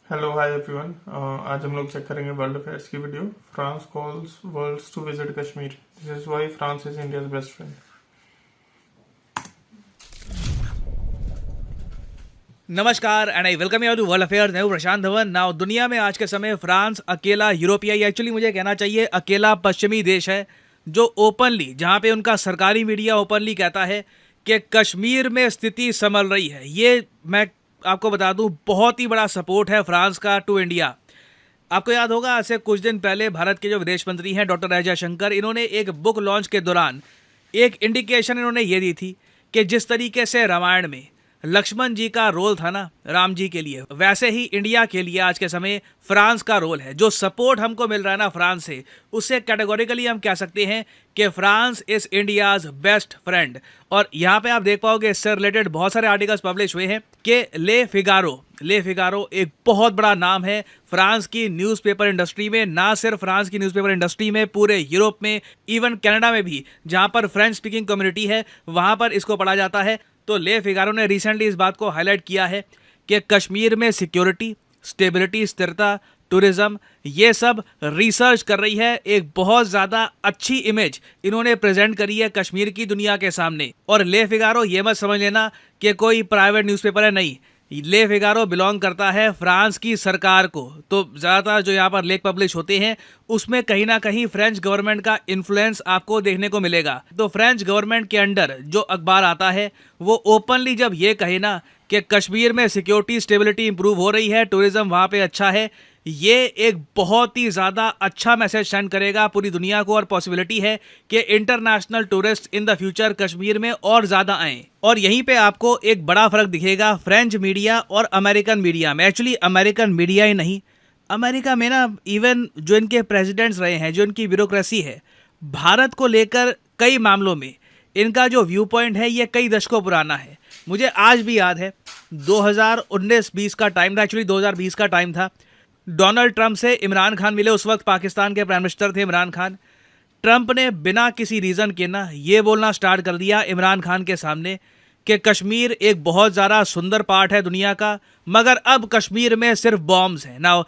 Hello hi everyone. आज हम लोग चेक करेंगे वर्ल्ड अफेयर्स की video. France calls world's to visit Kashmir, this is why France is India's best friend. नमस्कार and I welcome you to world affairs. मैं हूं प्रशांत Dhawan. Now दुनिया में आज के समय फ्रांस अकेला यूरोपियाई, एक्चुअली मुझे कहना चाहिए अकेला पश्चिमी देश है जो ओपनली, जहां पे उनका सरकारी मीडिया ओपनली कहता है कि कश्मीर में स्थिति संभल रही है। ये मैं आपको बता दूं, बहुत ही बड़ा सपोर्ट है फ्रांस का टू इंडिया। आपको याद होगा, आज से कुछ दिन पहले भारत के जो विदेश मंत्री हैं डॉक्टर एस जयशंकर, इन्होंने एक बुक लॉन्च के दौरान एक इंडिकेशन इन्होंने ये दी थी कि जिस तरीके से रामायण में लक्ष्मण जी का रोल था ना राम जी के लिए, वैसे ही इंडिया के लिए आज के समय फ्रांस का रोल है। जो सपोर्ट हमको मिल रहा है ना फ्रांस से, उससे कैटेगोरिकली हम कह सकते हैं कि France is India's best friend. और यहाँ पे आप देख पाओगे इससे रिलेटेड बहुत सारे आर्टिकल्स पब्लिश हुए हैं कि ले फिगारो एक बहुत बड़ा नाम है फ्रांस की न्यूज़पेपर इंडस्ट्री में। ना सिर्फ फ्रांस की न्यूज़पेपर इंडस्ट्री में, पूरे यूरोप में, इवन कनाडा में भी, जहाँ पर फ्रेंच स्पीकिंग कम्युनिटी है वहाँ पर इसको पढ़ा जाता है। तो ले फिगारो ने रिसेंटली इस बात को हाईलाइट किया है कि कश्मीर में सिक्योरिटी, स्टेबिलिटी, स्थिरता, टूरिज्म, ये सब रिसर्च कर रही है। एक बहुत ज़्यादा अच्छी इमेज इन्होंने प्रेजेंट करी है कश्मीर की दुनिया के सामने। और ले फिगारो ये मत समझ लेना कि कोई प्राइवेट न्यूज़पेपर है, नहीं। ले फिगारो बिलोंग करता है फ्रांस की सरकार को। तो ज़्यादातर जो यहाँ पर लेख पब्लिश होते हैं उसमें कहीं ना कहीं फ्रेंच गवर्नमेंट का इन्फ्लुएंस आपको देखने को मिलेगा। तो फ्रेंच गवर्नमेंट के अंडर जो अखबार आता है वो ओपनली जब ये कहे ना कि कश्मीर में सिक्योरिटी, स्टेबिलिटी इंप्रूव हो रही है, टूरिज्म वहाँ पे अच्छा है, ये एक बहुत ही ज़्यादा अच्छा मैसेज सेंड करेगा पूरी दुनिया को। और पॉसिबिलिटी है कि international tourist in the future Kashmir में और ज़्यादा आएँ। और यहीं पे आपको एक बड़ा फ़र्क दिखेगा फ्रेंच मीडिया और अमेरिकन मीडिया में। एक्चुअली अमेरिकन मीडिया ही नहीं, अमेरिका में ना इवन जो इनके प्रेसिडेंट्स रहे हैं, जो इनकी ब्यूरोक्रेसी है, भारत को लेकर कई मामलों में इनका जो व्यू पॉइंट है ये कई दशकों पुराना है। मुझे आज भी याद है 2019-20 का टाइम था, एक्चुअली 2020 का टाइम था। डोनाल्ड ट्रंप से इमरान खान मिले, उस वक्त पाकिस्तान के प्राइम मिनिस्टर थे इमरान खान। ट्रंप ने बिना किसी रीज़न के ना ये बोलना स्टार्ट कर दिया इमरान खान के सामने कि कश्मीर एक बहुत ज़्यादा सुंदर पार्ट है दुनिया का, मगर अब कश्मीर में सिर्फ बॉम्ब्स हैं। नाउ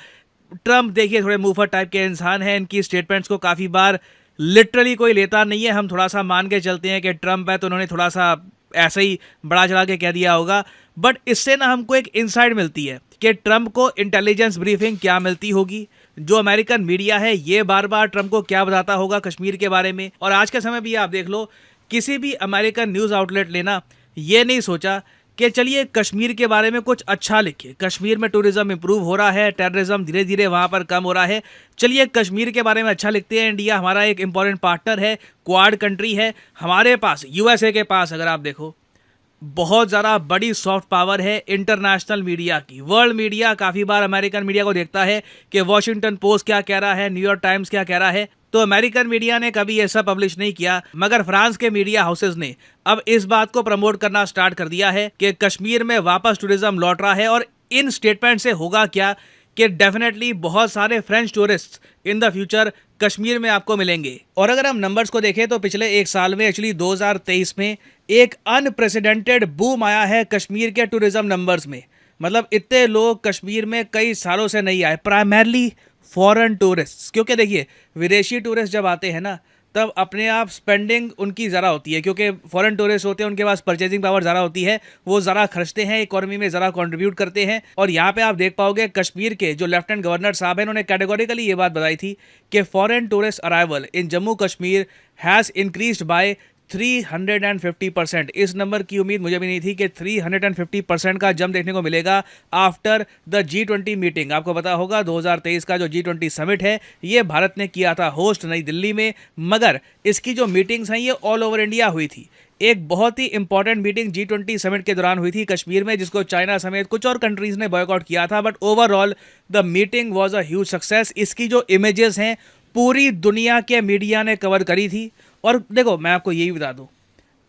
ट्रंप देखिए थोड़े मुफर टाइप के इंसान हैं, इनकी स्टेटमेंट्स को काफ़ी बार लिटरली कोई लेता नहीं है। हम थोड़ा सा मान के चलते हैं कि ट्रंप है तो उन्होंने थोड़ा सा ऐसे ही बड़ा चढ़ा के कह दिया होगा। बट इससे ना हमको एक इनसाइट मिलती है कि ट्रंप को इंटेलिजेंस ब्रीफिंग क्या मिलती होगी, जो अमेरिकन मीडिया है ये बार बार ट्रंप को क्या बताता होगा कश्मीर के बारे में। और आज के समय भी आप देख लो, किसी भी अमेरिकन न्यूज़ आउटलेट लेना, ये नहीं सोचा कि चलिए कश्मीर के बारे में कुछ अच्छा लिखिए। कश्मीर में टूरिज्म इंप्रूव हो रहा है, टेररिज्म धीरे धीरे वहाँ पर कम हो रहा है, चलिए कश्मीर के बारे में अच्छा लिखते हैं। इंडिया हमारा एक इंपॉर्टेंट पार्टनर है, क्वाड कंट्री है हमारे पास, यूएसए के पास अगर आप देखो बहुत ज़्यादा बड़ी सॉफ्ट पावर है इंटरनेशनल मीडिया की। वर्ल्ड मीडिया काफ़ी बार अमेरिकन मीडिया को देखता है कि वॉशिंगटन पोस्ट क्या कह रहा है, न्यूयॉर्क टाइम्स क्या कह रहा है। तो अमेरिकन मीडिया ने कभी ऐसा पब्लिश नहीं किया, मगर फ्रांस के मीडिया हाउसेज ने अब इस बात को प्रमोट करना स्टार्ट कर दिया है कि कश्मीर में वापस टूरिज्म लौट रहा है। और इन स्टेटमेंट से होगा क्या कि डेफिनेटली बहुत सारे French tourist in the future Kashmir में आपको मिलेंगे। और अगर हम नंबर्स को देखें तो पिछले एक साल में, एक्चुअली 2023 में, एक अनप्रेसिडेंटेड बूम आया है कश्मीर के टूरिज्म नंबर्स में। मतलब इतने लोग कश्मीर में कई सालों से नहीं आए, प्राइमरली फॉरेन टूरिस्ट। क्योंकि देखिए विदेशी टूरिस्ट जब आते हैं ना तब अपने आप स्पेंडिंग उनकी ज़रा होती है, क्योंकि फॉरेन टूरिस्ट होते हैं उनके पास परचेजिंग पावर ज़रा होती है, वो ज़रा खर्चते हैं, इकोनॉमी में ज़रा कंट्रीब्यूट करते हैं। और यहाँ पे आप देख पाओगे कश्मीर के जो लेफ्टिनेंट गवर्नर साहब हैं, उन्होंने कैटेगोरिकली ये बात बताई थी कि foreign tourist arrival in Jammu Kashmir has increased by 350%। इस नंबर की उम्मीद मुझे भी नहीं थी कि 350% का जंप देखने को मिलेगा आफ्टर द G20 मीटिंग। आपको पता होगा 2023 का जो G20 समिट है ये भारत ने किया था होस्ट नई दिल्ली में, मगर इसकी जो मीटिंग्स हैं ये ऑल ओवर इंडिया हुई थी। एक बहुत ही इंपॉर्टेंट मीटिंग G20 समिट के दौरान हुई थी कश्मीर में, जिसको चाइना समेत कुछ और कंट्रीज ने बॉयकॉट किया था। But overall the meeting was a huge success. इसकी जो इमेजेस हैं पूरी दुनिया के मीडिया ने कवर करी थी। और देखो मैं आपको यही बता दूं,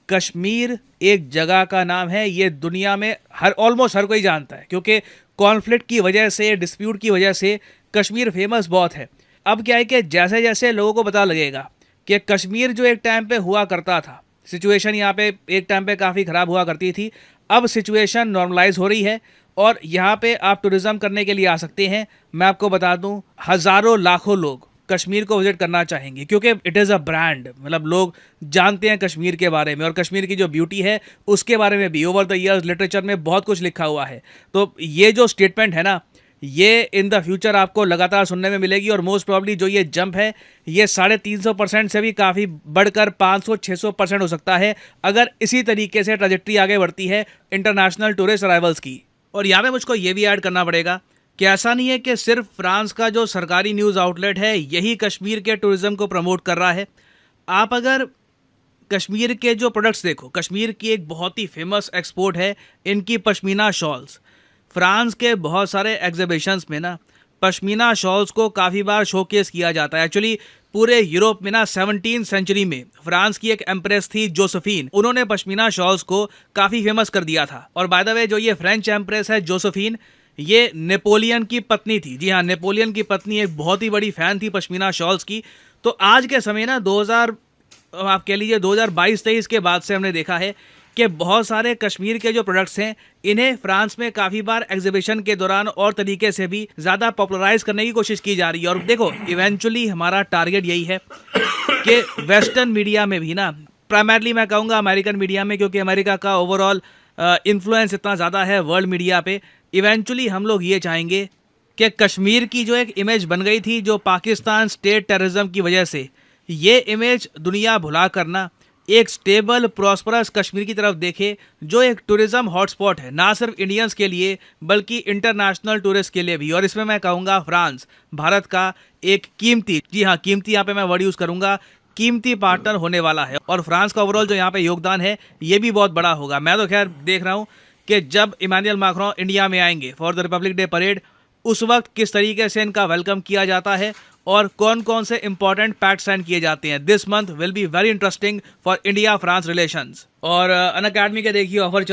कश्मीर एक जगह का नाम है, ये दुनिया में ऑलमोस्ट हर कोई जानता है, क्योंकि कॉन्फ्लिक्ट की वजह से, डिस्प्यूट की वजह से कश्मीर फेमस बहुत है। अब क्या है कि जैसे जैसे लोगों को पता लगेगा कि कश्मीर जो एक टाइम पे हुआ करता था, सिचुएशन यहाँ पे एक टाइम पे काफ़ी ख़राब हुआ करती थी, अब सिचुएशन नॉर्मलाइज हो रही है और यहाँ पे आप टूरिज्म करने के लिए आ सकते हैं। मैं आपको बता दूं, हज़ारों लाखों लोग कश्मीर को विजिट करना चाहेंगे क्योंकि इट इज़ अ ब्रांड, मतलब लोग जानते हैं कश्मीर के बारे में और कश्मीर की जो ब्यूटी है उसके बारे में भी ओवर द ईयर्स लिटरेचर में बहुत कुछ लिखा हुआ है। तो ये जो स्टेटमेंट है ना, ये इन द फ्यूचर आपको लगातार सुनने में मिलेगी और मोस्ट प्रॉब्ली जो ये जंप है ये 350% से भी काफ़ी बढ़कर 500-600% हो सकता है अगर इसी तरीके से ट्रैजेक्टरी आगे बढ़ती है इंटरनेशनल टूरिस्ट अराइवल्स की। और यहाँ पे मुझको ये भी ऐड करना पड़ेगा कि ऐसा नहीं है कि सिर्फ फ्रांस का जो सरकारी न्यूज़ आउटलेट है यही कश्मीर के टूरिज़्म को प्रमोट कर रहा है। आप अगर कश्मीर के जो प्रोडक्ट्स देखो, कश्मीर की एक बहुत ही फेमस एक्सपोर्ट है इनकी पश्मीना शॉल्स। फ्रांस के बहुत सारे एग्जीबिशंस में ना पश्मीना शॉल्स को काफ़ी बार शोकेस किया जाता है। एक्चुअली पूरे यूरोप में ना 17वीं सेंचुरी में फ्रांस की एक एम्प्रेस थी जोसेफिन, उन्होंने पश्मीना शॉल्स को काफ़ी फेमस कर दिया था। और बाय द वे जो ये फ्रेंच एम्प्रेस है जोसेफिन, ये नेपोलियन की पत्नी थी। जी हाँ, नेपोलियन की पत्नी एक बहुत ही बड़ी फ़ैन थी पश्मीना शॉल्स की। तो आज के समय ना आप कह लीजिए 2022-23 के बाद से हमने देखा है कि बहुत सारे कश्मीर के जो प्रोडक्ट्स हैं इन्हें फ्रांस में काफ़ी बार एग्जीबिशन के दौरान और तरीके से भी ज़्यादा पॉपुलराइज करने की कोशिश की जा रही है। और देखो, इवेंचुअली हमारा टारगेट यही है कि वेस्टर्न मीडिया में भी ना, प्राइमरली मैं कहूँगा अमेरिकन मीडिया में, क्योंकि अमेरिका का ओवरऑल इन्फ्लुएंस इतना ज़्यादा है वर्ल्ड मीडिया पे, इवेंचुअली हम लोग ये चाहेंगे कि कश्मीर की जो एक इमेज बन गई थी जो पाकिस्तान स्टेट टेररिज्म की वजह से, ये इमेज दुनिया भुला करना एक स्टेबल प्रॉस्परस कश्मीर की तरफ देखे जो एक टूरिज्म हॉटस्पॉट है, ना सिर्फ इंडियंस के लिए बल्कि इंटरनेशनल टूरिस्ट के लिए भी। और इसमें मैं कहूँगा फ्रांस भारत का एक कीमती, जी हाँ कीमती यहाँ पे मैं वर्ड यूज़ करूँगा, कीमती पार्टनर होने वाला है। और फ्रांस का ओवरऑल जो यहाँ पे योगदान है ये भी बहुत बड़ा होगा। मैं तो खैर देख रहा हूँ कि जब इमानुएल मैक्रोन इंडिया में आएंगे for the Republic day parade, उस वक्त किस तरीके से इनका वेलकम किया जाता है और कौन कौन से इंपॉर्टेंट पैक्ट साइन किए जाते हैं। This month will be very interesting for India France relations. और अनअकैडमी के देखिए ऑफर